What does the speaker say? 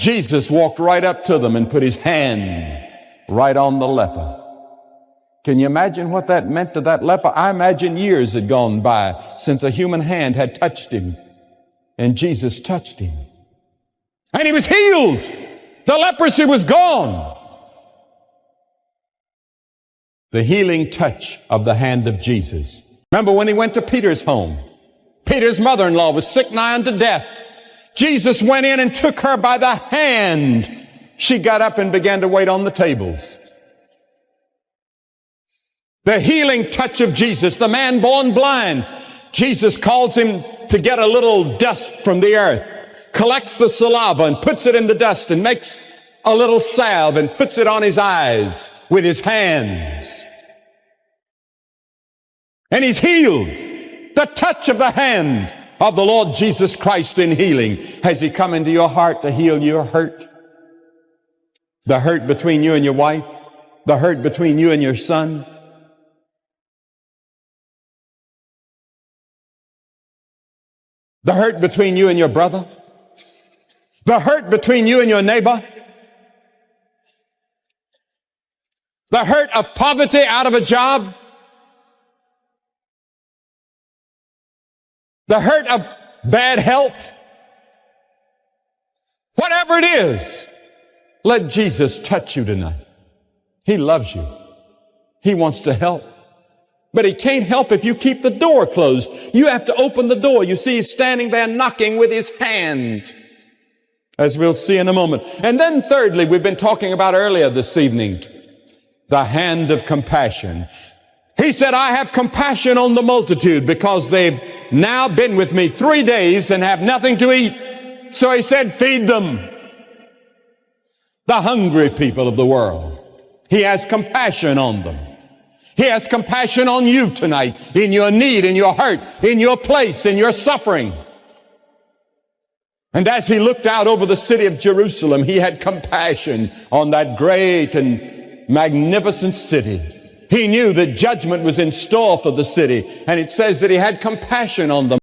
Jesus walked right up to them and put his hand right on the leper. Can you imagine what that meant to that leper? I imagine years had gone by since a human hand had touched him, and Jesus touched him. And he was healed. The leprosy was gone. The healing touch of the hand of Jesus. Remember when he went to Peter's home? Peter's mother-in-law was sick nigh unto death. Jesus went in and took her by the hand. She got up and began to wait on the tables. The healing touch of Jesus, the man born blind. Jesus calls him to get a little dust from the earth, collects the saliva and puts it in the dust and makes a little salve and puts it on his eyes with his hands. And he's healed. The touch of the hand of the Lord Jesus Christ in healing. Has he come into your heart to heal your hurt? The hurt between you and your wife? The hurt between you and your son? The hurt between you and your brother? The hurt between you and your neighbor? The hurt of poverty out of a job? The hurt of bad health? Whatever it is, let Jesus touch you tonight. He loves you. He wants to help. But he can't help if you keep the door closed. You have to open the door. You see, he's standing there knocking with his hand, as we'll see in a moment. And then thirdly, we've been talking about earlier this evening, the hand of compassion. He said, I have compassion on the multitude because they've now been with me 3 days and have nothing to eat. So he said, feed them. The hungry people of the world. He has compassion on them. He has compassion on you tonight, in your need, in your hurt, in your place, in your suffering. And as he looked out over the city of Jerusalem, he had compassion on that great and magnificent city. He knew that judgment was in store for the city, and it says that he had compassion on them.